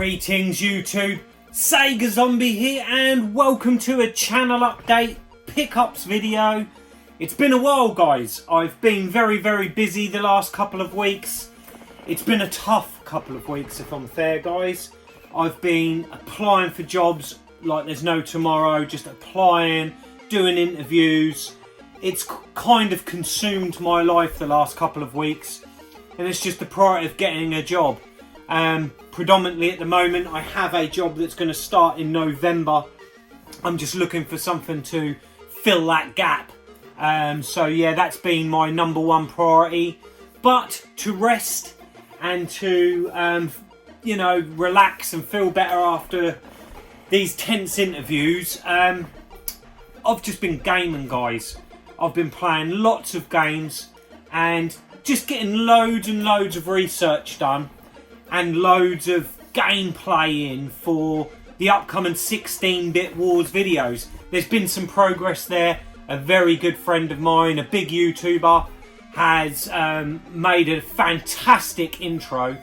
Greetings YouTube, Sega Zombie here and welcome to a channel update pickups video. It's been a while guys, I've been very busy the last couple of weeks. It's been a tough couple of weeks if I'm fair guys. I've been applying for jobs like there's no tomorrow, just applying, doing interviews. It's kind of consumed my life the last couple of weeks and it's just the priority of getting a job. Predominantly at the moment I have a job that's going to start in November. I'm just looking for something to fill that gap. So yeah, that's been my number one priority. But to rest and to you know, relax and feel better after these tense interviews, I've just been gaming guys. I've been playing lots of games and just getting loads and loads of research done and loads of gameplay in for the upcoming 16-bit wars videos. There's been some progress there. A very good friend of mine, a big YouTuber, has made a fantastic intro.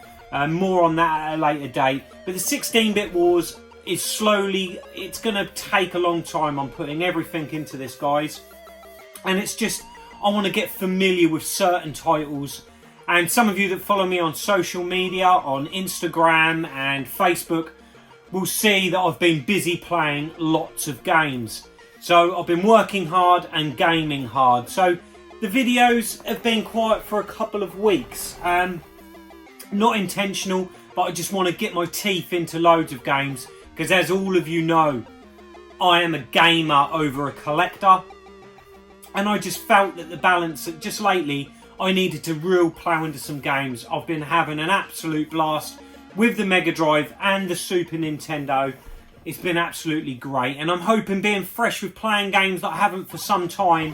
More on that at a later date. But the 16-bit wars is slowly, it's going to take a long time. I'm putting everything into this guys. And it's just, I want to get familiar with certain titles. And some of you that follow me on social media, on Instagram and Facebook, will see that I've been busy playing lots of games. So I've been working hard and gaming hard. So the videos have been quiet for a couple of weeks. Not intentional, but I just want to get my teeth into loads of games. Because as all of you know, I am a gamer over a collector. And I just felt that the balance, just lately, I needed to real plough into some games. I've been having an absolute blast with the Mega Drive and the Super Nintendo. It's been absolutely great. And I'm hoping being fresh with playing games that I haven't for some time.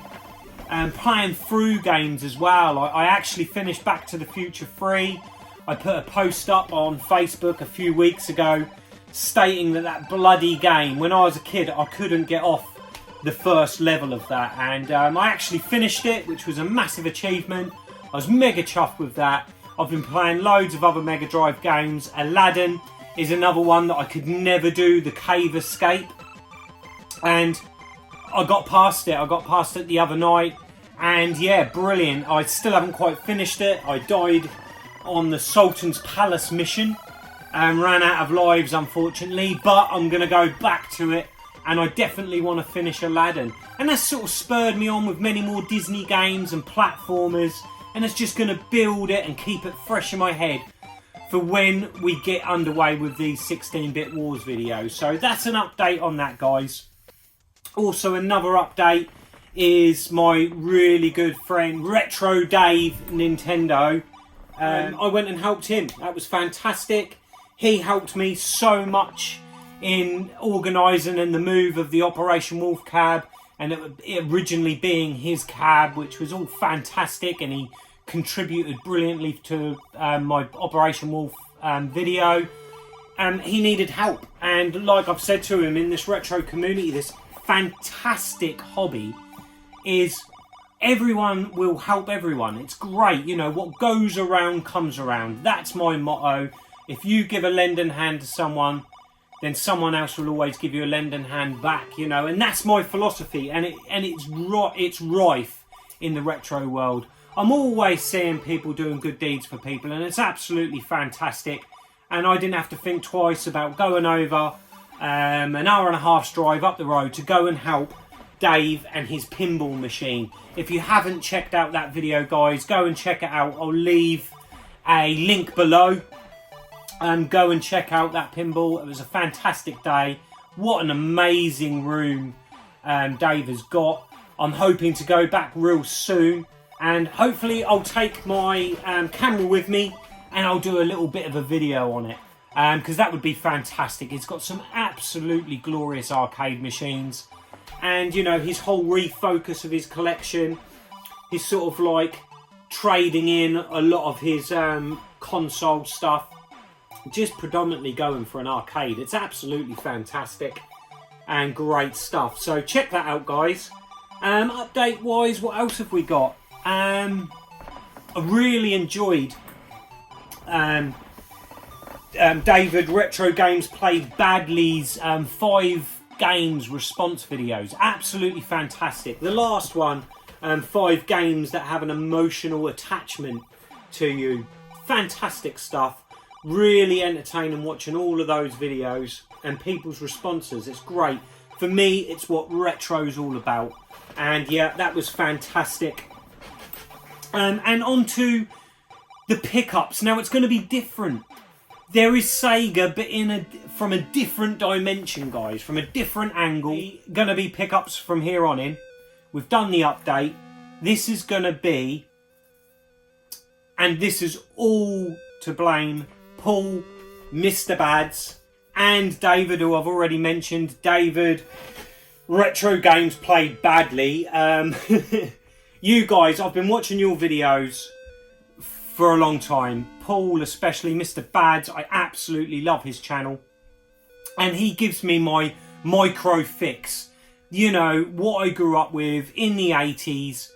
And playing through games as well. I actually finished Back to the Future 3. I put a post up on Facebook a few weeks ago stating that bloody game, when I was a kid, I couldn't get off the first level of that, and I actually finished it, which was a massive achievement. I was mega chuffed with that. I've been playing loads of other Mega Drive games. Aladdin is another one that I could never do, the cave escape, and I got past it. I got past it the other night, and yeah, brilliant. I still haven't quite finished it. I died on the Sultan's Palace mission and ran out of lives unfortunately, but I'm going to go back to it. And I definitely want to finish Aladdin. And that's sort of spurred me on with many more Disney games and platformers. And it's just going to build it and keep it fresh in my head for when we get underway with these 16-bit wars videos. So that's an update on that, guys. Also, another update is my really good friend RetroDave Nintendo. I went and helped him. That was fantastic. He helped me so much in organising and the move of the Operation Wolf cab, and it originally being his cab, which was all fantastic, and he contributed brilliantly to my Operation Wolf video. He needed help, and like I've said to him, in this retro community, this fantastic hobby is everyone will help everyone. It's great, you know, what goes around comes around. That's my motto. If you give a lending hand to someone, then someone else will always give you a lending hand back, you know, and that's my philosophy, and it's rife in the retro world. I'm always seeing people doing good deeds for people, and it's absolutely fantastic. And I didn't have to think twice about going over an hour and a half's drive up the road to go and help Dave and his pinball machine. If you haven't checked out that video, guys, go and check it out. I'll leave a link below. Go and check out that pinball. It was a fantastic day. What an amazing room Dave has got. I'm hoping to go back real soon, and hopefully I'll take my camera with me and I'll do a little bit of a video on it, because that would be fantastic. It's got some absolutely glorious arcade machines, and you know, his whole refocus of his collection, he's sort of like trading in a lot of his console stuff, just predominantly going for an arcade. It's absolutely fantastic and great stuff. So check that out, guys. Update wise, what else have we got? I really enjoyed David Retro Games Played Badly's 5 games response videos. Absolutely fantastic. The last one, 5 games that have an emotional attachment to you. Fantastic stuff. Really entertaining watching all of those videos and people's responses. It's great. For me, it's what retro's all about. And yeah, that was fantastic. And on to the pickups. Now it's going to be different. There is Sega, but from a different dimension, guys. From a different angle. Going to be pickups from here on in. We've done the update. This is going to be... And this is all to blame Paul, MrBads, and David, who I've already mentioned. David, Retro Games Played Badly. You guys, I've been watching your videos for a long time. Paul, especially, MrBads, I absolutely love his channel. And he gives me my micro fix. You know, what I grew up with in the 80s.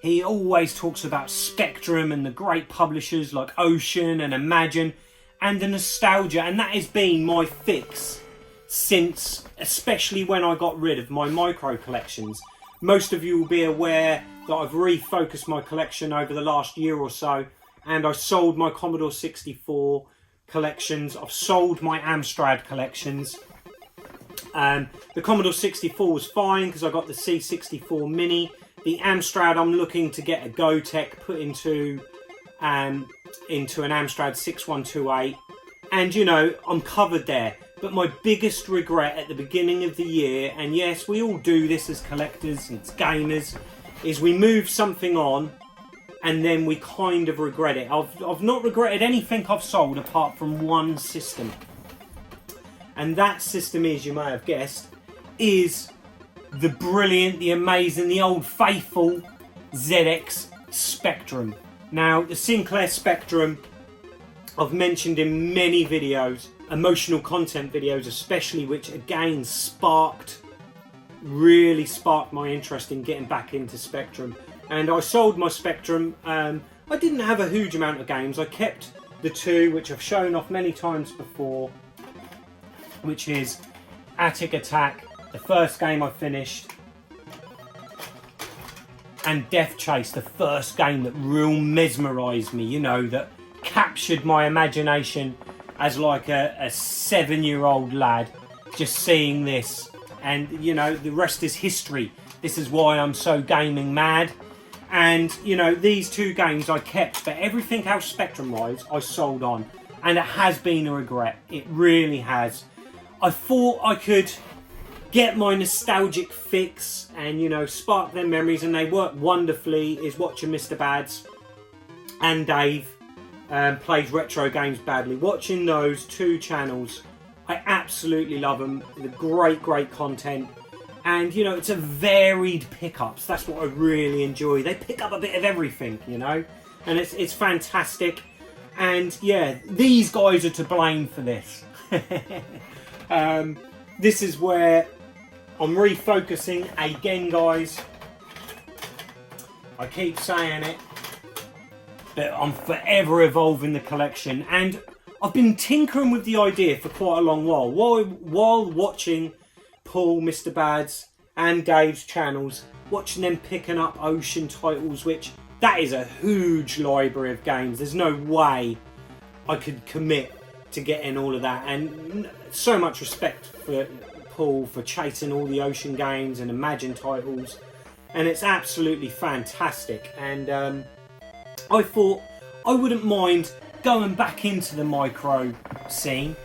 He always talks about Spectrum and the great publishers like Ocean and Imagine and the nostalgia. And that has been my fix since, especially when I got rid of my micro collections. Most of you will be aware that I've refocused my collection over the last year or so. And I sold my Commodore 64 collections. I've sold my Amstrad collections. The Commodore 64 was fine because I got the C64 Mini. The Amstrad, I'm looking to get a Gotek put into an Amstrad 6128. And, you know, I'm covered there. But my biggest regret at the beginning of the year, and yes, we all do this as collectors and as gamers, is we move something on and then we kind of regret it. I've not regretted anything I've sold apart from one system. And that system is, you may have guessed, is the brilliant, the amazing, the old faithful ZX Spectrum. Now, the Sinclair Spectrum, I've mentioned in many videos, emotional content videos especially, which again really sparked my interest in getting back into Spectrum. And I sold my Spectrum. I didn't have a huge amount of games. I kept the 2, which I've shown off many times before, which is Attic Attack, the first game I finished, and Death Chase, the first game that real mesmerised me, you know, that captured my imagination as like a 7-year-old lad, just seeing this. And, you know, the rest is history. This is why I'm so gaming mad. And, you know, these 2 games I kept, but everything else Spectrum-wise I sold on. And it has been a regret. It really has. I thought I could get my nostalgic fix and, you know, spark their memories, and they work wonderfully, is watching MrBads and Dave plays Retro Games Badly. Watching those 2 channels, I absolutely love them. The great content. And, you know, it's a varied pickups. That's what I really enjoy. They pick up a bit of everything, you know, and it's fantastic. And yeah, these guys are to blame for this. This is where I'm refocusing again, guys. I keep saying it, but I'm forever evolving the collection. And I've been tinkering with the idea for quite a long while. While watching Paul, MrBads and Dave's channels, watching them picking up Ocean titles, which that is a huge library of games. There's no way I could commit to getting all of that. And so much respect for Paul for chasing all the Ocean games and Imagine titles, and it's absolutely fantastic. And I thought I wouldn't mind going back into the micro scene,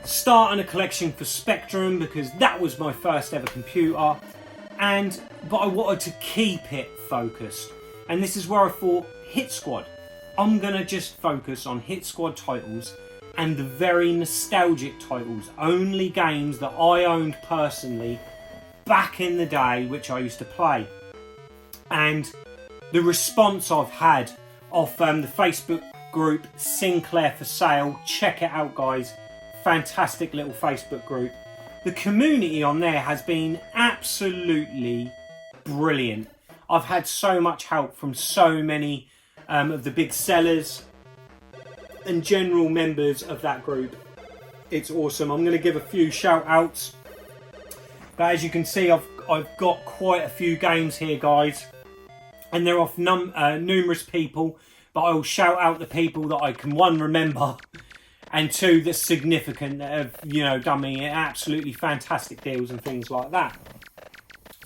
starting a collection for Spectrum because that was my first ever computer, but I wanted to keep it focused. And this is where I thought, Hit Squad. I'm gonna just focus on Hit Squad titles and the very nostalgic titles, only games that I owned personally back in the day, which I used to play. And the response I've had off the Facebook group Sinclair for Sale, check it out, guys. Fantastic little Facebook group. The community on there has been absolutely brilliant. I've had so much help from so many of the big sellers and general members of that group. It's awesome. I'm going to give a few shout outs, but as you can see, I've got quite a few games here, guys, and they're off numerous people, but I will shout out the people that I can, one, remember, and two, that's significant, that have, you know, done me absolutely fantastic deals and things like that.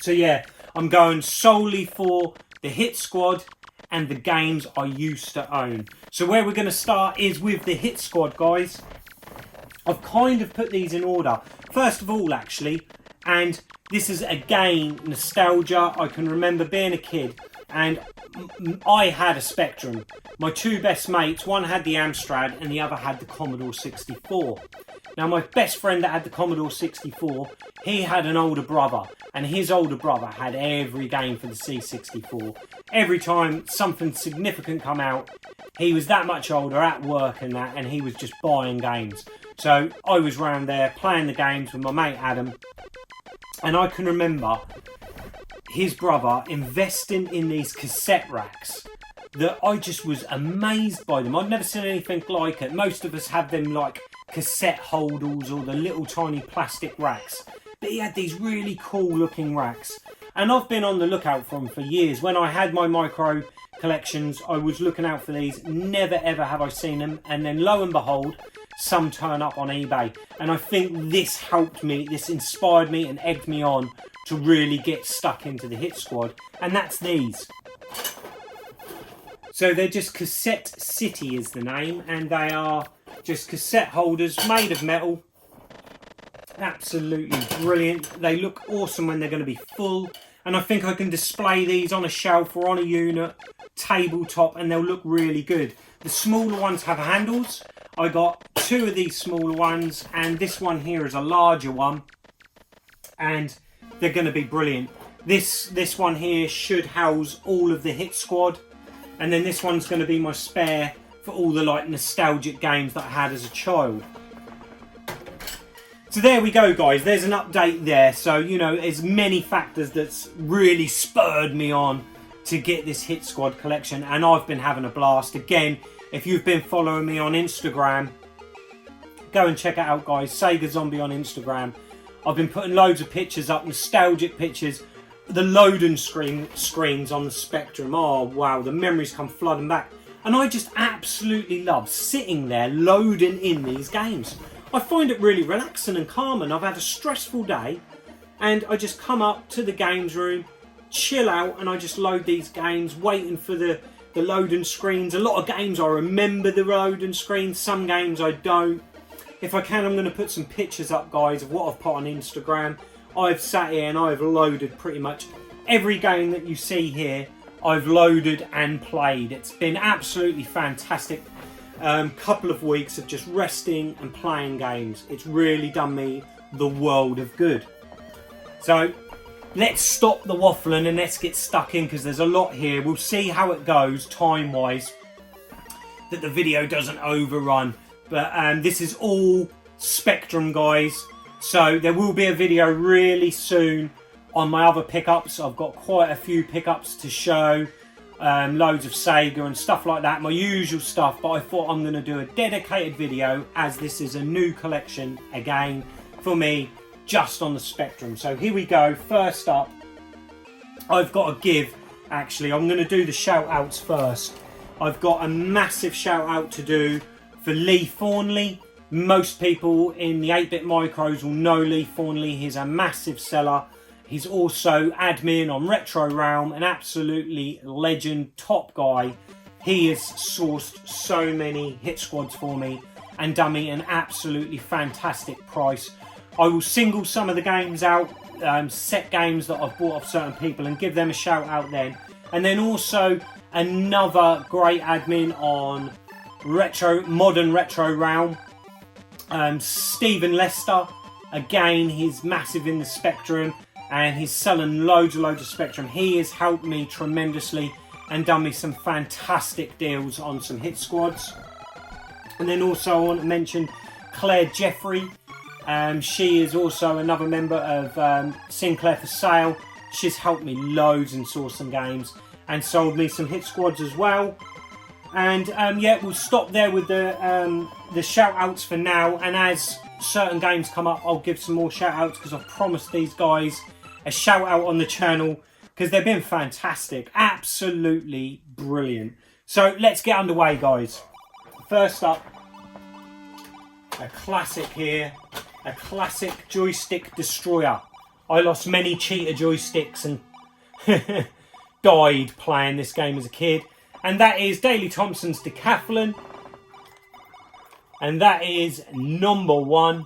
So yeah, I'm going solely for the hit squad and the games I used to own. So where we're going to start is with the hit squad, guys. I've kind of put these in order. First of all, actually, and this is again nostalgia. I can remember being a kid and I had a Spectrum. My two best mates, one had the Amstrad and the other had the Commodore 64. Now my best friend that had the Commodore 64, he had an older brother, and his older brother had every game for the C64. Every time something significant come out, he was that much older at work and that, and he was just buying games. So I was round there playing the games with my mate Adam, and I can remember his brother investing in these cassette racks that I just was amazed by them. I'd never seen anything like it. Most of us have them like cassette holders or the little tiny plastic racks, but he had these really cool looking racks, and I've been on the lookout for them for years. When I had my micro collections, I was looking out for these. Never ever have I seen them, and then lo and behold, some turn up on eBay, and I think this helped me, this inspired me and egged me on to really get stuck into the hit squad, and that's these. So they're just Cassette City is the name, and they are just cassette holders made of metal. Absolutely brilliant. They look awesome when they're going to be full, and I think I can display these on a shelf or on a unit, tabletop, and they'll look really good. The smaller ones have handles. I got two of these smaller ones, and this one here is a larger one, and they're going to be brilliant. This one here should house all of the hit squad, and then this one's going to be my spare for all the like nostalgic games that I had as a child. So there we go, guys. There's an update there. So, you know, there's many factors that's really spurred me on to get this hit squad collection, and I've been having a blast. Again, if you've been following me on Instagram, go and check it out, guys. Sega Zombie on Instagram. I've been putting loads of pictures up, nostalgic pictures. The loading screens on the Spectrum. Oh, wow, the memories come flooding back. And I just absolutely love sitting there loading in these games. I find it really relaxing and calming. I've had a stressful day, and I just come up to the games room, chill out, and I just load these games, waiting for the loading screens. A lot of games I remember the loading screens, some games I don't. If I can, I'm going to put some pictures up, guys, of what I've put on Instagram. I've sat here and I've loaded pretty much every game that you see here. I've loaded and played. It's been absolutely fantastic. Couple of weeks of just resting and playing games. It's really done me the world of good. So let's stop the waffling and let's get stuck in, because there's a lot here. We'll see how it goes time wise, that the video doesn't overrun. But this is all Spectrum, guys. So there will be a video really soon on my other pickups. I've got quite a few pickups to show. Loads of Sega and stuff like that. My usual stuff. But I thought I'm going to do a dedicated video, as this is a new collection again for me, just on the Spectrum. So here we go. First up, I've got to give, actually, I'm going to do the shout outs first. I've got a massive shout out to do for Lee Thornley. Most people in the 8-bit micros will know Lee Thornley. He's a massive seller. He's also admin on Retro Realm, an absolutely legend, top guy. He has sourced so many hit squads for me and done me an absolutely fantastic price. I will single some of the games out, set games that I've bought off certain people, and give them a shout out then. And then also another great admin on modern Retro Realm, Stephen Lester. Again, he's massive in the Spectrum, and he's selling loads of Spectrum. He has helped me tremendously and done me some fantastic deals on some hit squads. And then also I want to mention Claire Jeffrey. She is also another member of Sinclair for Sale. She's helped me loads in sourcing games and sold me some hit squads as well. And yeah, we'll stop there with the shout outs for now, and as certain games come up, I'll give some more shout outs, because I've promised these guys a shout out on the channel, because they've been fantastic, absolutely brilliant. So let's get underway, guys. First up, a classic here, a classic joystick destroyer. I lost many cheater joysticks and died playing this game as a kid. And that is Daley Thompson's Decathlon. And that is number 1.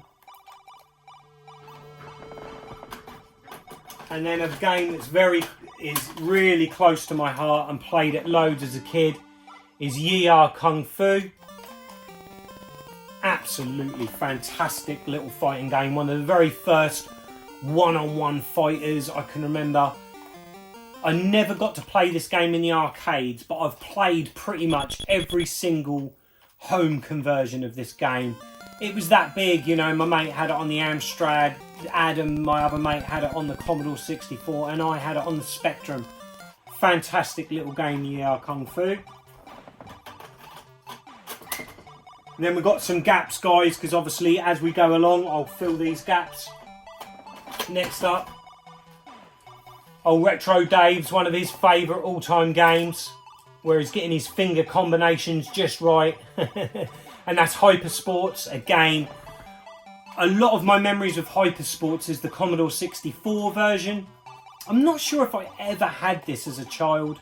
And then a game that's is really close to my heart and played it loads as a kid is Yi Kung Fu. Absolutely fantastic little fighting game. One of the very first one-on-one fighters I can remember. I never got to play this game in the arcades, but I've played pretty much every single home conversion of this game. It was that big, you know. My mate had it on the Amstrad, Adam, my other mate, had it on the Commodore 64, and I had it on the Spectrum. Fantastic little game, Yi Kung Fu. And then we've got some gaps, guys, because obviously as we go along, I'll fill these gaps. Next up, RetroDave's one of his favourite all-time games, where he's getting his finger combinations just right. And that's Hypersports. Again, a lot of my memories of Hypersports is the Commodore 64 version. I'm not sure if I ever had this as a child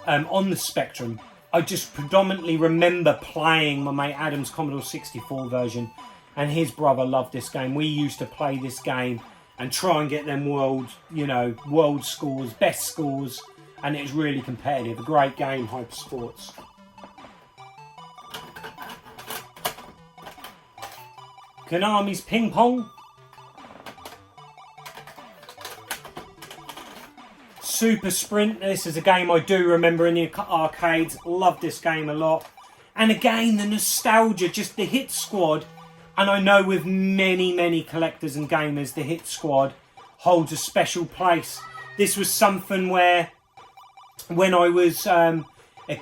on the Spectrum. I just predominantly remember playing my mate Adam's Commodore 64 version, and his brother loved this game. We used to play this game and try and get them world scores, best scores, and it was really competitive. A great game, Hypersports. Konami's Ping Pong. Super Sprint. This is a game I do remember in the arcades. Loved this game a lot. And again, the nostalgia, just the Hit Squad. And I know with many collectors and gamers, the Hit Squad holds a special place. This was something where, when I was a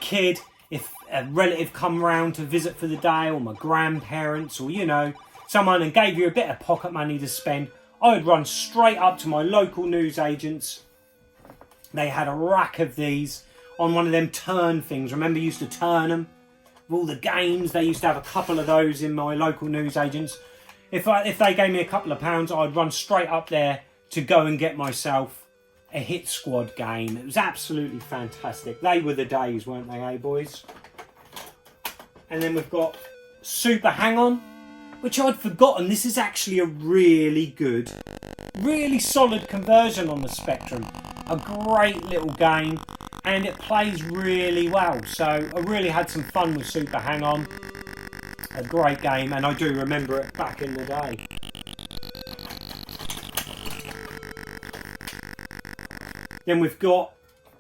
kid, if a relative come round to visit for the day, or my grandparents, or, you know, someone, and gave you a bit of pocket money to spend, I would run straight up to my local newsagents. They had a rack of these on one of them turn things. Remember, you used to turn them? All the games, they used to have a couple of those in my local newsagents. If they gave me a couple of pounds, I'd run straight up there to go and get myself a Hit Squad game. It was absolutely fantastic. They were the days, weren't they, eh, boys? And then we've got Super Hang-On, which I'd forgotten. This is actually a really good, really solid conversion on the Spectrum. A great little game. And it plays really well, so I really had some fun with Super Hang-On. A great game, and I do remember it back in the day. Then we've got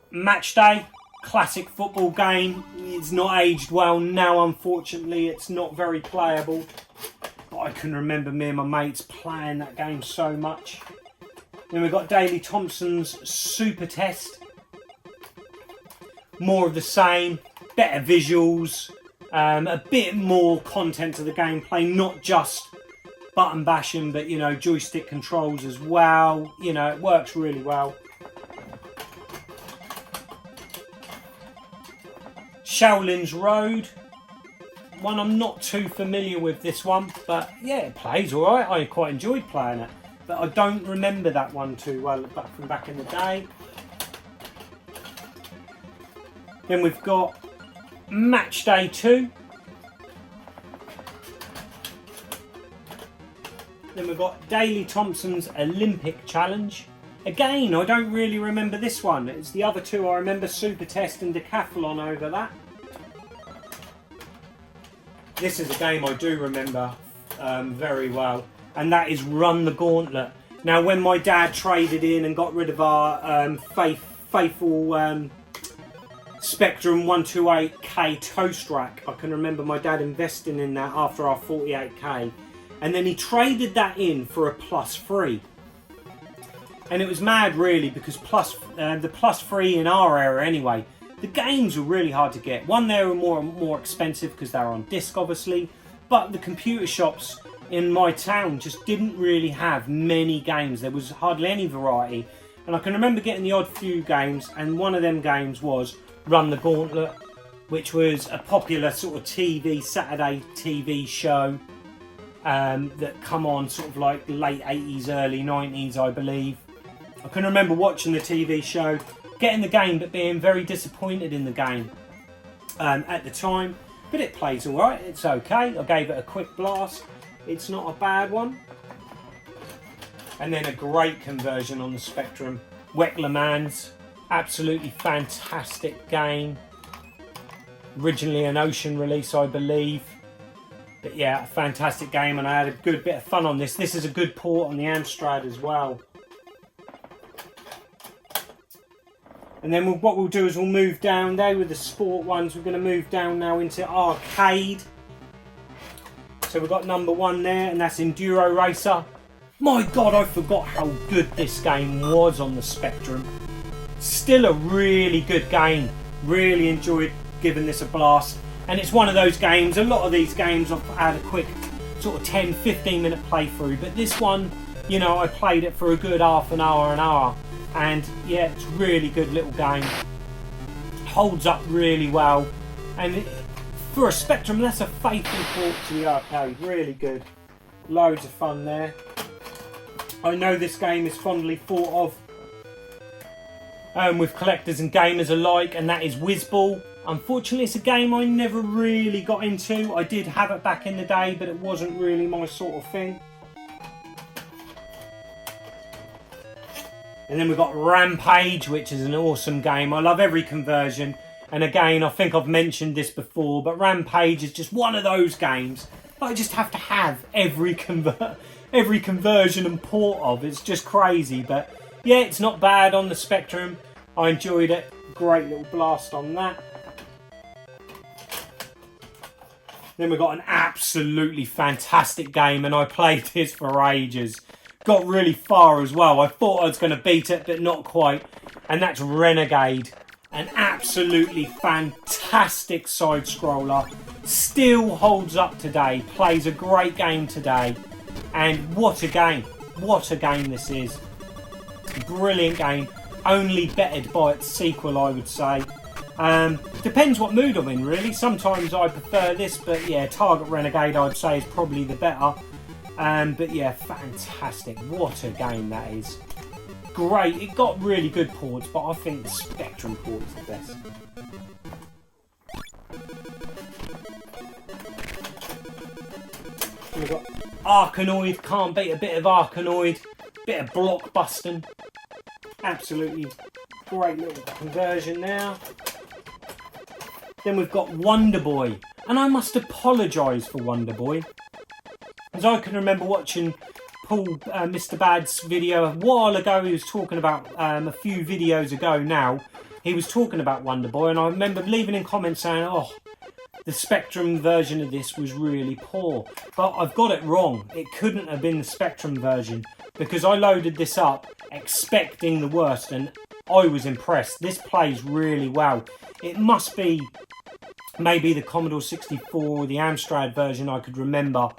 Match Day, classic football game. It's not aged well now, unfortunately. It's not very playable, but I can remember me and my mates playing that game so much. Then we've got Daley Thompson's Super Test. More of the same, better visuals, a bit more content to the gameplay, not just button bashing, but, you know, joystick controls as well. You know, it works really well. Shaolin's Road. One I'm not too familiar with, this one, but yeah, it plays alright. I quite enjoyed playing it, but I don't remember that one too well from back in the day. Then we've got Match Day 2. Then we've got Daley Thompson's Olympic Challenge. Again, I don't really remember this one. It's the other two I remember, Super Test and Decathlon over that. This is a game I do remember very well, and that is Run the Gauntlet. Now, when my dad traded in and got rid of our faithful Spectrum 128K toast rack, I can remember my dad investing in that after our 48K, and then he traded that in for a Plus 3. And it was mad, really, because the Plus 3 in our era anyway, The games were really hard to get. One, they were more expensive because they were on disc, obviously, but the computer shops in my town just didn't really have many games. There was hardly any variety, and I can remember getting the odd few games, and one of them games was Run the Gauntlet, which was a popular sort of Saturday TV show that come on sort of like late 80s, early 90s, I believe. I can remember watching the TV show, getting the game, but being very disappointed in the game at the time. But it plays alright, it's okay. I gave it a quick blast. It's not a bad one. And then a great conversion on the Spectrum. Wek Le Mans, absolutely fantastic game. Originally an Ocean release, I believe. But yeah, a fantastic game, and I had a good bit of fun on this. This is a good port on the Amstrad as well. And then what we'll do is we'll move down there with the sport ones. We're going to move down now into arcade. So we've got number 1 there, and that's Enduro Racer. My God, I forgot how good this game was on the Spectrum. Still a really good game. Really enjoyed giving this a blast. And it's one of those games, a lot of these games I've had a quick sort of 10-15 minute playthrough. But this one, you know, I played it for a good half an hour. And yeah, it's a really good little game. Holds up really well. And for a Spectrum, that's a faithful port to the arcade. Really good. Loads of fun there. I know this game is fondly thought of with collectors and gamers alike, and that is Whizball. Unfortunately, it's a game I never really got into. I did have it back in the day, but it wasn't really my sort of thing. And then we've got Rampage, which is an awesome game. I love every conversion. And again, I think I've mentioned this before, but Rampage is just one of those games that I just have to have every conversion and port of. It's just crazy. But yeah, it's not bad on the Spectrum. I enjoyed it. Great little blast on that. Then we've got an absolutely fantastic game, and I played this for ages. Got really far as well. I thought I was going to beat it, but not quite. And that's Renegade. An absolutely fantastic side-scroller. Still holds up today. Plays a great game today. And what a game. What a game this is. Brilliant game. Only bettered by its sequel, I would say. Depends what mood I'm in, really. Sometimes I prefer this, but yeah, Target Renegade, I'd say, is probably the better. But yeah, fantastic. What a game that is. Great. It got really good ports, but I think the Spectrum port is the best. We've got Arkanoid. Can't beat a bit of Arkanoid. Bit of blockbusting. Absolutely great little conversion now. Then we've got Wonder Boy. And I must apologise for Wonder Boy. As I can remember watching Paul, MrBads video a while ago. He was talking about, a few videos ago now, he was talking about Wonder Boy, and I remember leaving in comments saying, oh, the Spectrum version of this was really poor. But I've got it wrong. It couldn't have been the Spectrum version, because I loaded this up expecting the worst, and I was impressed. This plays really well. It must be maybe the Commodore 64, the Amstrad version I could remember.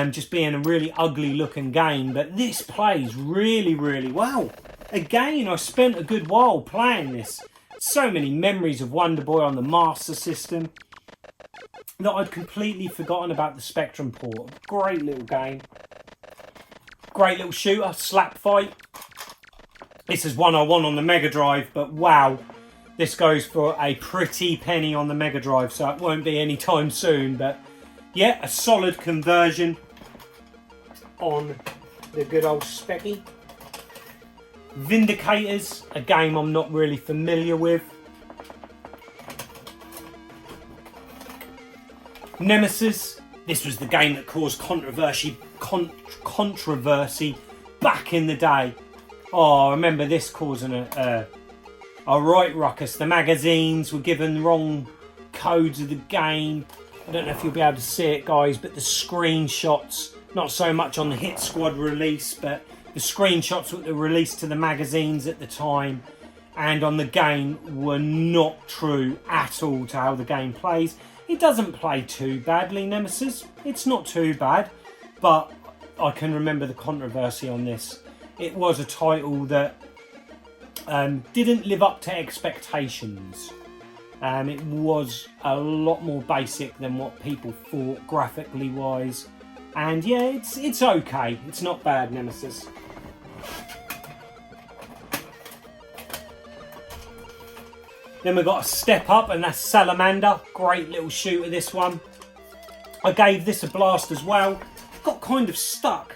Just being a really ugly looking game, but this plays really, really well. Again, I spent a good while playing this. So many memories of Wonder Boy on the Master System that I'd completely forgotten about the Spectrum port. Great little game. Great little shooter, slap fight. This is one I won on the Mega Drive, but wow. This goes for a pretty penny on the Mega Drive, so it won't be anytime soon, but yeah, a solid conversion on the good old Specky. Vindicators, a game I'm not really familiar with. Nemesis, this was the game that caused controversy back in the day. Oh, I remember this causing a right ruckus. The magazines were given wrong codes of the game. I don't know if you'll be able to see it, guys, but the screenshots, not so much on the Hit Squad release, but the screenshots that were released to the magazines at the time, and on the game were not true at all to how the game plays. It doesn't play too badly, Nemesis. It's not too bad, but I can remember the controversy on this. It was a title that didn't live up to expectations. It was a lot more basic than what people thought graphically wise. And yeah, it's okay. It's not bad, Nemesis. Then we've got a step up, and that's Salamander. Great little shooter, this one. I gave this a blast as well. Got kind of stuck.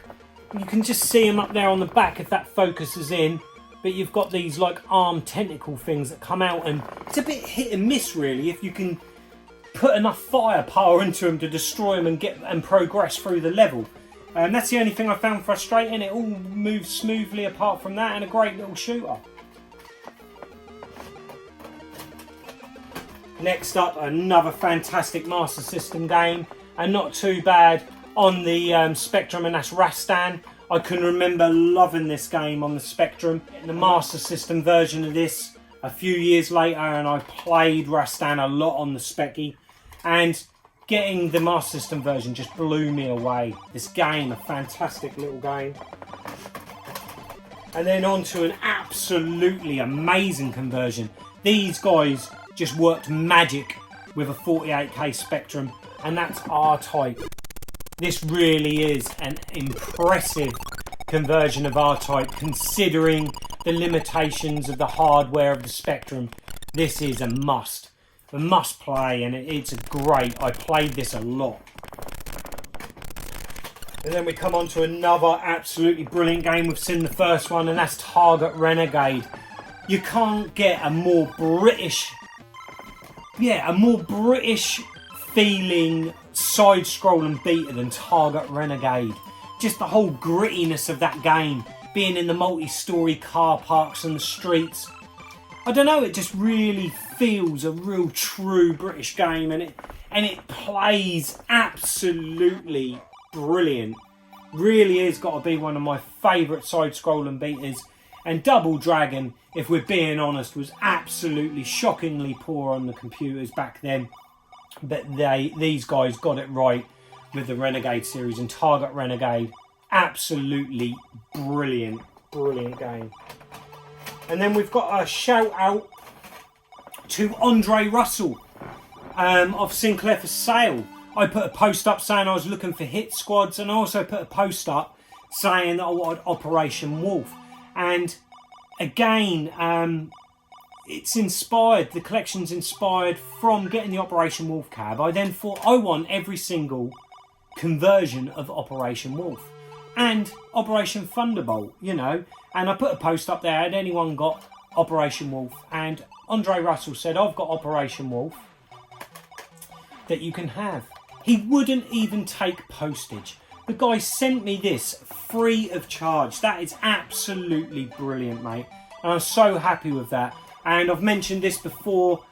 You can just see him up there on the back if that focuses in. But you've got these like arm tentacle things that come out, and it's a bit hit and miss really if you can put enough firepower into them to destroy them and progress through the level. And that's the only thing I found frustrating. It all moves smoothly apart from that, and a great little shooter. Next up, another fantastic Master System game, and not too bad on the Spectrum, and that's Rastan. I can remember loving this game on the Spectrum. The Master System version of this a few years later, and I played Rastan a lot on the Specky, and getting the Master System version just blew me away. This game, a fantastic little game. And then on to an absolutely amazing conversion. These guys just worked magic with a 48K Spectrum, and that's R-Type. This really is an impressive conversion of R-Type considering the limitations of the hardware of the Spectrum. This is a must play, and it's great. I played this a lot. And then we come on to another absolutely brilliant game. We've seen the first one, and that's Target Renegade. You can't get a more British feeling side-scrolling beater than Target Renegade. Just the whole grittiness of that game, being in the multi-story car parks and the streets. I don't know, it just really feels a real true British game, and it plays absolutely brilliant. Really is got to be one of my favourite side-scrolling beaters. And Double Dragon, if we're being honest, was absolutely shockingly poor on the computers back then. But these guys got it right with the Renegade series, and Target Renegade, absolutely brilliant game. And then we've got a shout out to Andre Russell of Sinclair for Sale. I put a post up saying I was looking for hit squads, and I also put a post up saying that I wanted Operation Wolf. And again, it's inspired, the collection's inspired from getting the Operation Wolf cab. I then thought I want every single conversion of Operation Wolf and Operation Thunderbolt, you know. And I put a post up there, had anyone got Operation Wolf? And Andre Russell said, I've got Operation Wolf that you can have. He wouldn't even take postage. The guy sent me this free of charge. That is absolutely brilliant, mate. And I'm so happy with that. And I've mentioned this before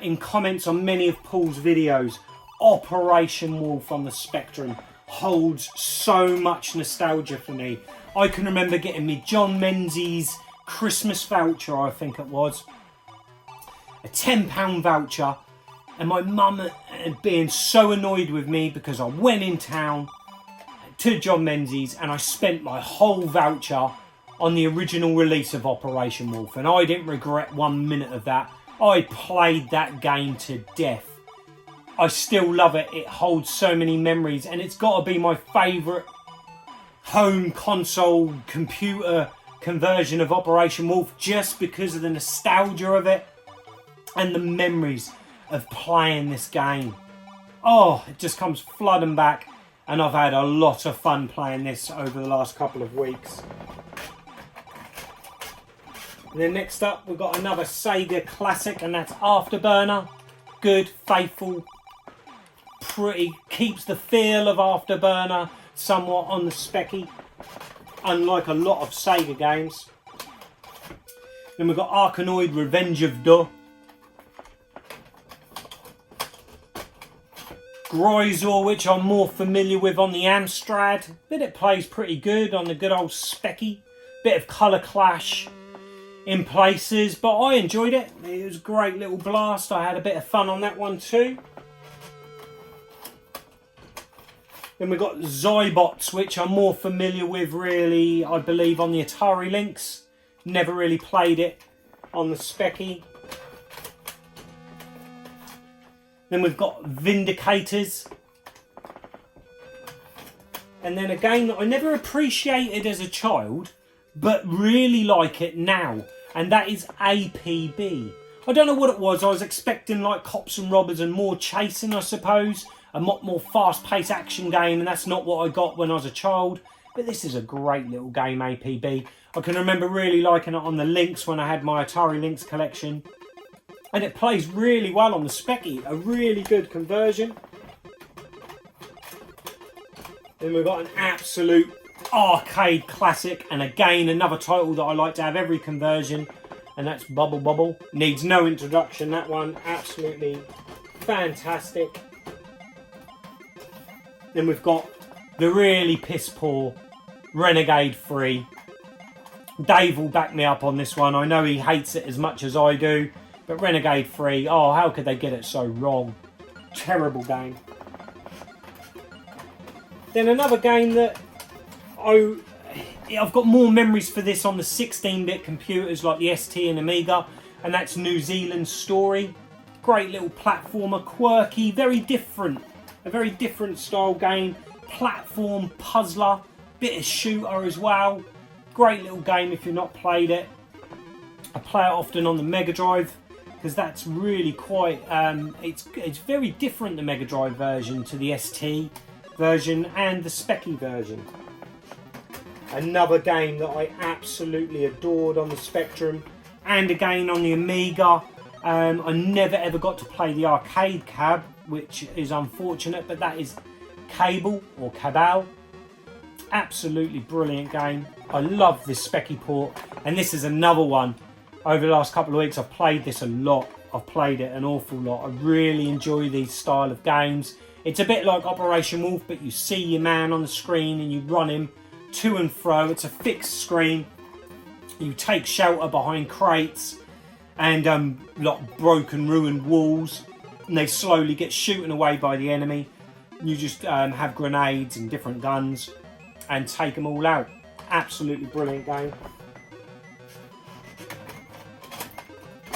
in comments on many of Paul's videos. Operation Wolf on the Spectrum holds so much nostalgia for me. I can remember getting me John Menzies Christmas voucher, I think it was. A £10 voucher. And my mum being so annoyed with me because I went in town to John Menzies and I spent my whole voucher on the original release of Operation Wolf, and I didn't regret 1 minute of that. I played that game to death. I still love it. It holds so many memories, and it's got to be my favourite home console computer conversion of Operation Wolf just because of the nostalgia of it and the memories of playing this game. Oh, it just comes flooding back, and I've had a lot of fun playing this over the last couple of weeks. And then next up, we've got another Sega classic, and that's Afterburner. Good, faithful, pretty, keeps the feel of Afterburner somewhat on the Specky, unlike a lot of Sega games. Then we've got Arkanoid Revenge of Duh. Grisor, which I'm more familiar with on the Amstrad, but it plays pretty good on the good old Specky. Bit of colour clash. in places, but I enjoyed it. It was a great little blast. I had a bit of fun on that one too. Then we've got Zybots, which I'm more familiar with really, I believe, on the Atari Lynx. Never really played it on the Specky. Then we've got Vindicators. And then a game that I never appreciated as a child, but really like it now. And that is APB. I don't know what it was. I was expecting like Cops and Robbers and more chasing, I suppose. A lot more fast-paced action game, and that's not what I got when I was a child. But this is a great little game, APB. I can remember really liking it on the Lynx when I had my Atari Lynx collection. And it plays really well on the Specky. A really good conversion. Then we've got an absolute arcade classic, and again another title that I like to have every conversion, and that's Bubble Bobble. Needs no introduction, that one. Absolutely fantastic. Then we've got the really piss poor Renegade 3. Dave will back me up on this one. I know he hates it as much as I do, but Renegade 3, oh, how could they get it so wrong? Terrible game. Then another game that I've got more memories for this on the 16-bit computers like the ST and Amiga, and that's New Zealand Story. Great little platformer, quirky, very different. A very different style game. Platform, puzzler, bit of shooter as well. Great little game if you've not played it. I play it often on the Mega Drive because that's really quite, it's very different, the Mega Drive version, to the ST version and the Specky version. Another game that I absolutely adored on the Spectrum, and again on the Amiga. I never ever got to play the arcade cab, which is unfortunate, but that is Cable or Cabal. Absolutely brilliant game. I love this Specky port, and this is another one. Over the last couple of weeks I've played this a lot. I've played it an awful lot. I really enjoy these style of games. It's a bit like Operation Wolf, but you see your man on the screen and you run him to and fro. It's a fixed screen. You take shelter behind crates and like broken, ruined walls, and they slowly get shooten away by the enemy. You just have grenades and different guns and take them all out. Absolutely brilliant game.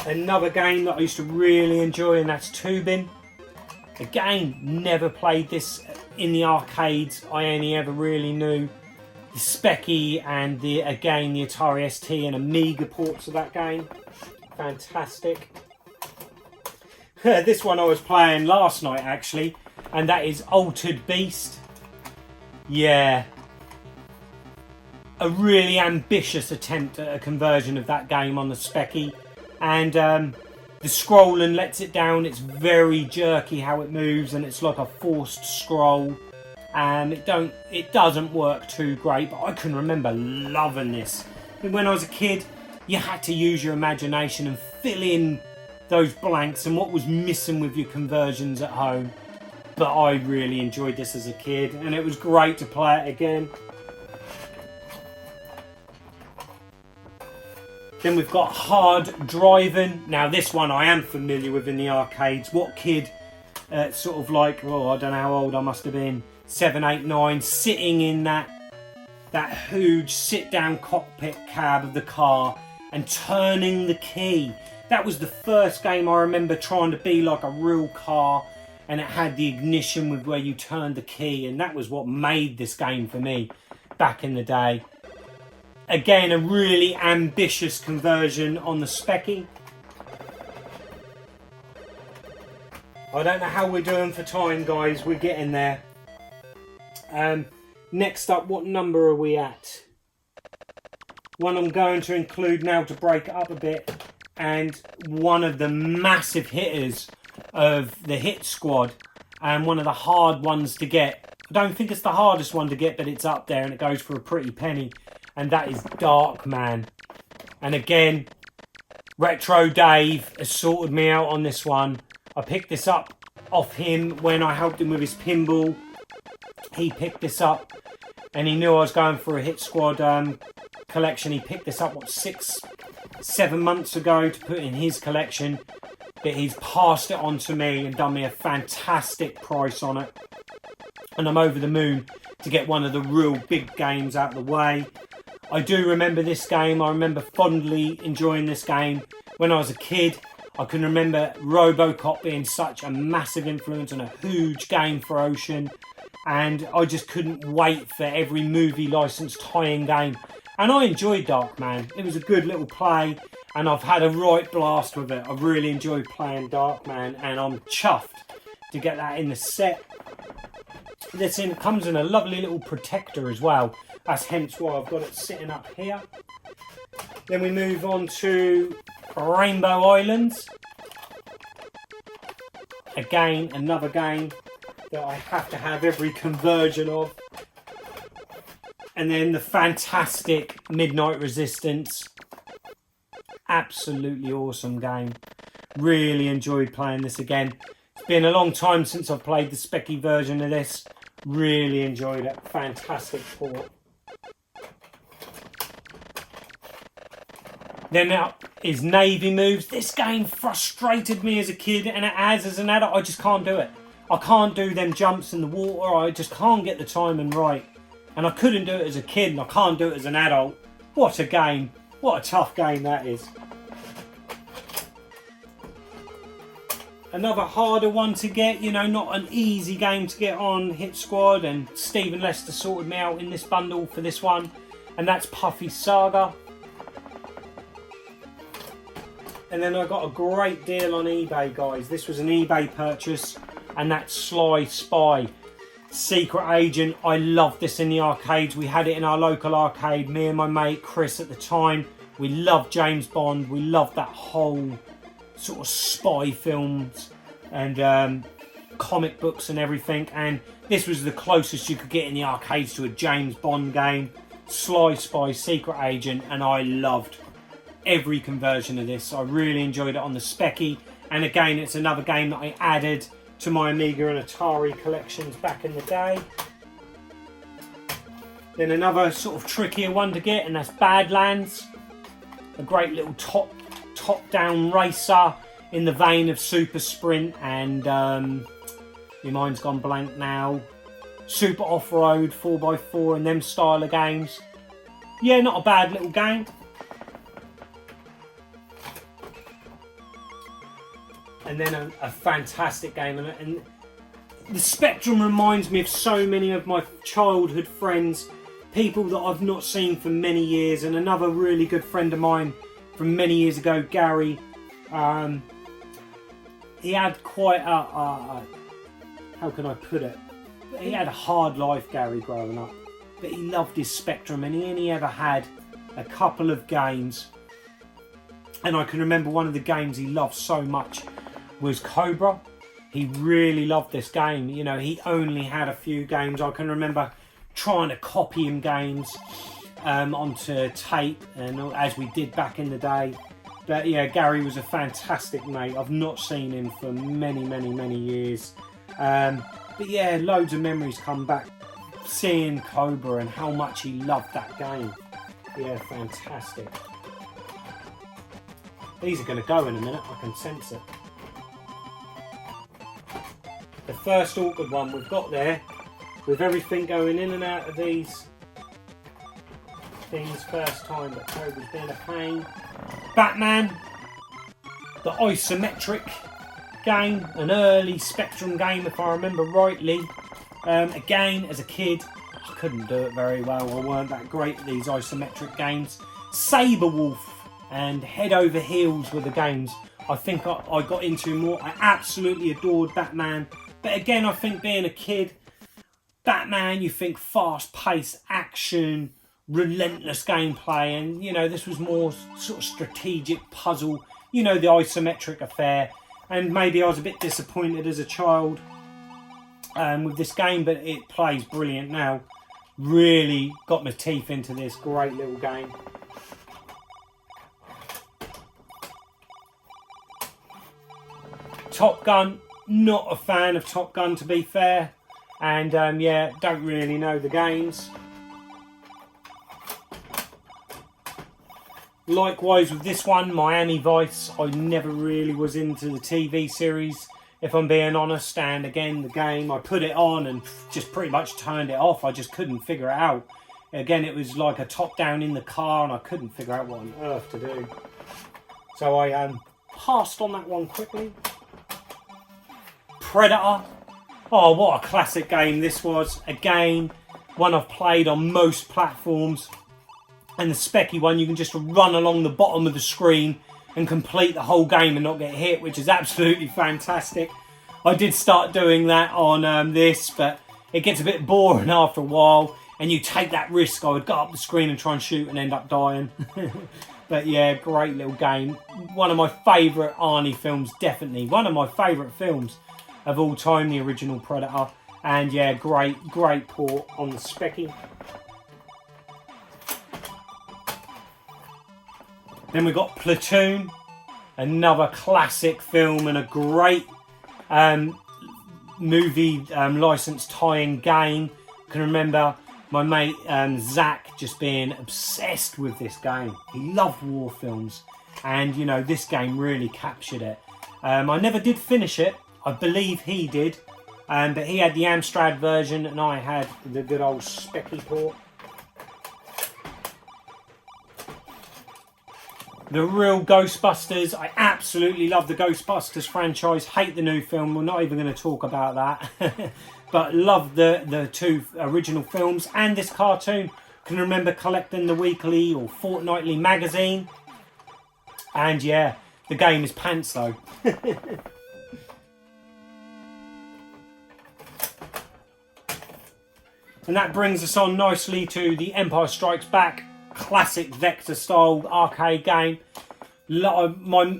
Another game that I used to really enjoy, and that's Tubin. Again, never played this in the arcades. I only ever really knew the Specky and the Atari ST and Amiga ports of that game. Fantastic. This one I was playing last night actually, and that is Altered Beast. Yeah. A really ambitious attempt at a conversion of that game on the Specky. And the scrolling lets it down. It's very jerky how it moves, and it's like a forced scroll. And it doesn't work too great, but I can remember loving this. When I was a kid, you had to use your imagination and fill in those blanks and what was missing with your conversions at home. But I really enjoyed this as a kid, and it was great to play it again. Then we've got Hard Driving. Now this one I am familiar with in the arcades. What kid, sort of like, oh, I don't know how old I must have been, 7, 8, 9, sitting in that huge sit-down cockpit cab of the car and turning the key. That was the first game I remember trying to be like a real car, and it had the ignition with where you turned the key, and that was what made this game for me back in the day. Again, a really ambitious conversion on the Specky. I don't know how we're doing for time, guys. We're getting there. Next up, what number are we at? One I'm going to include now to break it up a bit, and one of the massive hitters of the hit squad, and one of the hard ones to get. I don't think it's the hardest one to get, but it's up there and it goes for a pretty penny. And that is Darkman. And again, RetroDave has sorted me out on this one. I picked this up off him when I helped him with his pinball. He picked this up and he knew I was going for a hit squad collection. He picked this up, what, 7 months ago to put in his collection, but he's passed it on to me and done me a fantastic price on it. And I'm over the moon to get one of the real big games out of the way. I do remember this game. I remember fondly enjoying this game when I was a kid. I can remember RoboCop being such a massive influence and a huge game for Ocean. And I just couldn't wait for every movie license tie-in game. And I enjoyed Darkman. It was a good little play, and I've had a right blast with it. I've really enjoyed playing Darkman, and I'm chuffed to get that in the set. It comes in a lovely little protector as well. That's hence why I've got it sitting up here. Then we move on to Rainbow Islands. Again, another game that I have to have every conversion of. And then the fantastic Midnight Resistance. Absolutely awesome game. Really enjoyed playing this again. It's been a long time since I've played the specky version of this. Really enjoyed it. Fantastic port. Then up is Navy Moves. This game frustrated me as a kid, and it has as an adult. I just can't do it. I can't do them jumps in the water. I just can't get the timing right. And I couldn't do it as a kid, and I can't do it as an adult. What a game. What a tough game that is. Another harder one to get, you know, not an easy game to get on Hit Squad, and Stephen Lester sorted me out in this bundle for this one, and that's Puffy's Saga. And then I got a great deal on eBay, guys. This was an eBay purchase, and that's Sly Spy Secret Agent. I loved this in the arcades. We had it in our local arcade, me and my mate Chris at the time. We loved James Bond. We loved that whole sort of spy films and comic books and everything. And this was the closest you could get in the arcades to a James Bond game. Sly Spy Secret Agent, and I loved every conversion of this. I really enjoyed it on the Specky, and again it's another game that I added to my Amiga and Atari collections back in the day. Then another sort of trickier one to get, and that's Badlands. A great little top-down racer in the vein of Super Sprint and your mind's gone blank now. Super Off-Road 4x4 and them style of games. Yeah, not a bad little game. And then a fantastic game, and the Spectrum reminds me of so many of my childhood friends, people that I've not seen for many years. And another really good friend of mine from many years ago, Gary, he had quite a how can I put it, he had a hard life, Gary, growing up, but he loved his Spectrum, and he only ever had a couple of games. And I can remember one of the games he loved so much was Cobra. He really loved this game. You know, he only had a few games. I can remember trying to copy him games onto tape, and as we did back in the day. But yeah, Gary was a fantastic mate. I've not seen him for many years. But yeah, loads of memories come back seeing Cobra and how much he loved that game. Yeah, fantastic. These are going to go in a minute, I can sense it. The first awkward one we've got there, with everything going in and out of these things first time, but Cobra's been a pain. Batman, the isometric game, an early Spectrum game if I remember rightly. Again, as a kid, I couldn't do it very well. I weren't that great at these isometric games. Saberwolf and Head Over Heels were the games I think I got into more. I absolutely adored Batman. But again, I think being a kid, Batman, you think fast-paced action, relentless gameplay, and you know, this was more sort of strategic puzzle, you know, the isometric affair. And maybe I was a bit disappointed as a child with this game, but it plays brilliant now. Really got my teeth into this great little game. Top Gun, not a fan of Top Gun to be fair, and yeah, don't really know the games. Likewise with this one, Miami Vice. I never really was into the TV series, if I'm being honest. And again, the game, I put it on and just pretty much turned it off. I just couldn't figure it out. Again, it was like a top-down in the car, and I couldn't figure out what on earth to do. So I passed on that one quickly. Predator. Oh, what a classic game this was. Again, one I've played on most platforms. And the specky one, you can just run along the bottom of the screen and complete the whole game and not get hit, which is absolutely fantastic. I did start doing that on this, but it gets a bit boring after a while, and you take that risk. I would go up the screen and try and shoot and end up dying. But yeah, great little game. One of my favourite Arnie films, definitely. One of my favourite films of all time, the original Predator. And yeah, great port on the specky. Then we got Platoon, another classic film and a great movie license tie-in game. I can remember my mate Zach just being obsessed with this game. He loved war films, and you know, this game really captured it. I never did finish it. I believe he did, but he had the Amstrad version and I had the good old specky port. The real Ghostbusters. I absolutely love the Ghostbusters franchise. Hate the new film. We're not even going to talk about that. But love the two original films and this cartoon. Can remember collecting the weekly or fortnightly magazine. And yeah, the game is pants though. And that brings us on nicely to the Empire Strikes Back. Classic Vector style arcade game. My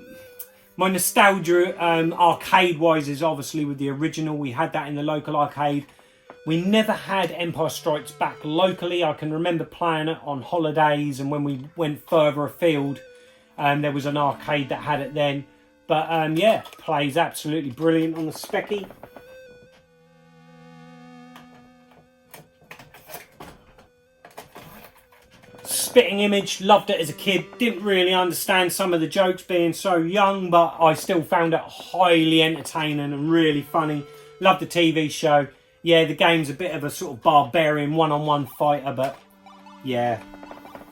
nostalgia arcade wise is obviously with the original. We had that in the local arcade. We never had Empire Strikes Back locally. I can remember playing it on holidays, and when we went further afield, there was an arcade that had it then. But yeah, plays absolutely brilliant on the specky. Spitting Image, loved it as a kid. Didn't really understand some of the jokes being so young, but I still found it highly entertaining and really funny. Loved the TV show. Yeah, the game's a bit of a sort of barbarian one-on-one fighter, but yeah,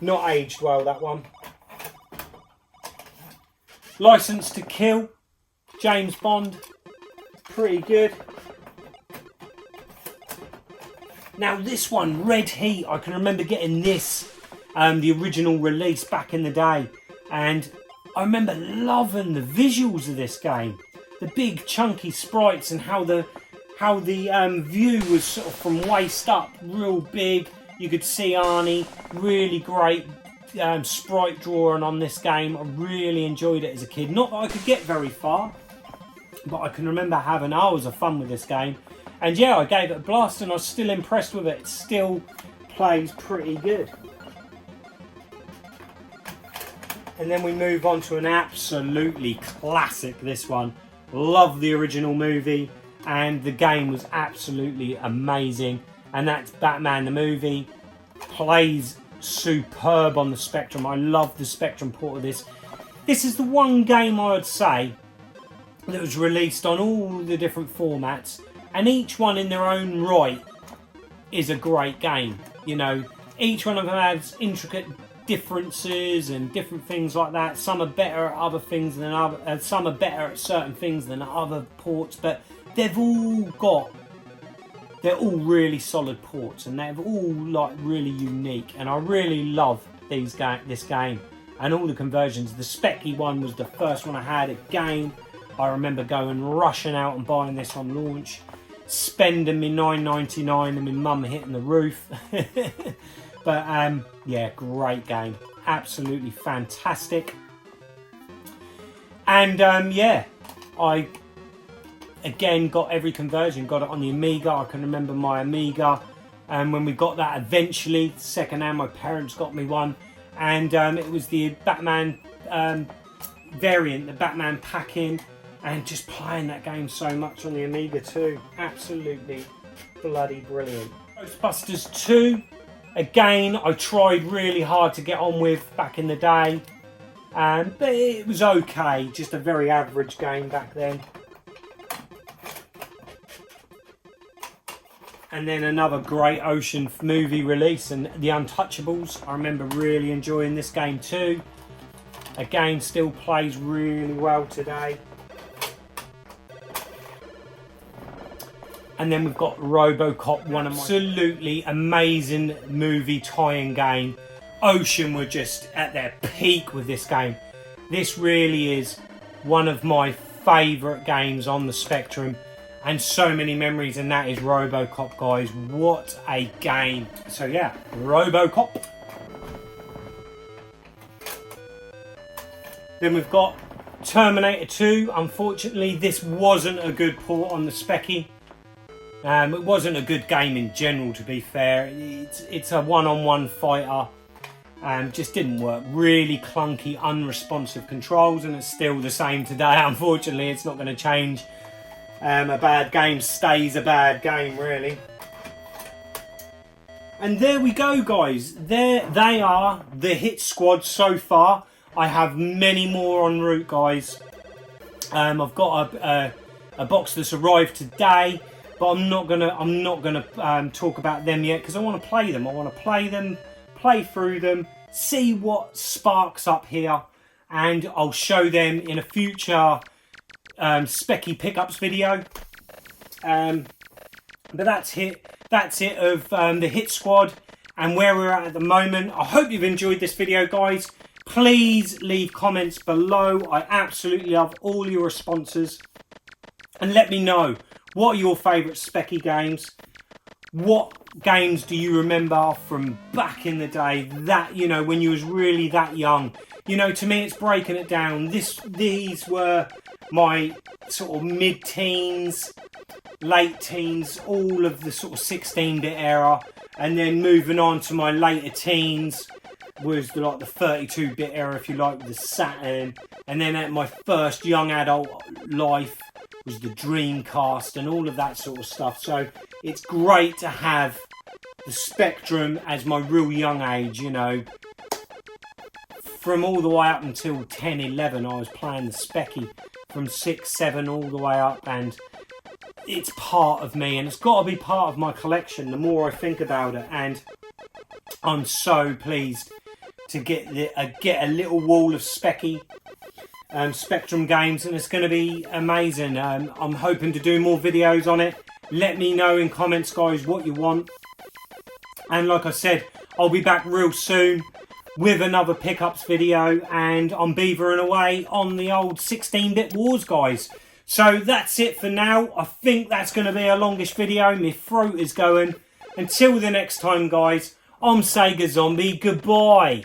not aged well, that one. License to Kill, James Bond, pretty good. Now this one, Red Heat, I can remember getting this. The original release back in the day, and I remember loving the visuals of this game, the big chunky sprites, and how the view was sort of from waist up, real big. You could see Arnie. Really great sprite drawing on this game. I really enjoyed it as a kid. Not that I could get very far, but I can remember having hours of fun with this game. And yeah, I gave it a blast, and I was still impressed with it. It still plays pretty good. And then we move on to an absolutely classic, this one. Love the original movie, and the game was absolutely amazing. And that's Batman the movie. Plays superb on the Spectrum. I love the Spectrum port of this. This is the one game I would say that was released on all the different formats, and each one in their own right is a great game. You know, each one of them has intricate differences and different things like that. Some are better at other things than other. Some are better at certain things than other ports, but they're all really solid ports, and they're all like really unique. And I really love this game and all the conversions. The specky one was the first one I had again. I remember rushing out and buying this on launch, spending me $9.99 and my mum hitting the roof. But yeah, great game, absolutely fantastic. And yeah, I again got every conversion, got it on the Amiga. I can remember my Amiga, and when we got that eventually second hand, my parents got me one, and it was the Batman variant, the Batman pack-in, and just playing that game so much on the Amiga too. Absolutely bloody brilliant. Ghostbusters 2. Again, I tried really hard to get on with back in the day. But it was okay, just a very average game back then. And then another great Ocean movie release, and The Untouchables. I remember really enjoying this game too. A game still plays really well today. And then we've got RoboCop, one of my absolutely amazing movie tie-in game. Ocean were just at their peak with this game. This really is one of my favourite games on the Spectrum, and so many memories, and that is RoboCop, guys. What a game. So yeah, RoboCop. Then we've got Terminator 2. Unfortunately, this wasn't a good port on the Specky. It wasn't a good game in general, to be fair. It's a one-on-one fighter. Just didn't work. Really clunky, unresponsive controls, and it's still the same today. Unfortunately, it's not going to change. A bad game stays a bad game, really. And there we go, guys. There they are, the hit squad so far. I have many more en route, guys. I've got a box that's arrived today, but I'm not gonna talk about them yet, because I want to play them. I want to play them, play through them, see what sparks up here, and I'll show them in a future Specky pickups video. But that's it of the hit squad and where we're at the moment. I hope you've enjoyed this video, guys. Please leave comments below. I absolutely love all your responses, and let me know, what are your favourite Specky games? What games do you remember from back in the day, that, you know, when you was really that young? You know, to me, it's breaking it down. These were my sort of mid-teens, late teens, all of the sort of 16-bit era, and then moving on to my later teens was the 32-bit era, if you like, with the Saturn, and then at my first young adult life was the Dreamcast and all of that sort of stuff. So it's great to have the Spectrum as my real young age, you know. From all the way up until 10, 11, I was playing the Specky. From 6, 7, all the way up, and it's part of me, and it's got to be part of my collection the more I think about it. And I'm so pleased to get a little wall of Specky Spectrum games, and it's going to be amazing. I'm hoping to do more videos on it. Let me know in comments, guys, what you want. And like I said, I'll be back real soon with another pickups video, and I'm beavering away on the old 16-bit wars, guys. So that's it for now. I think that's going to be a longish video. My throat is going. Until the next time, guys, I'm Sega Zombie. Goodbye.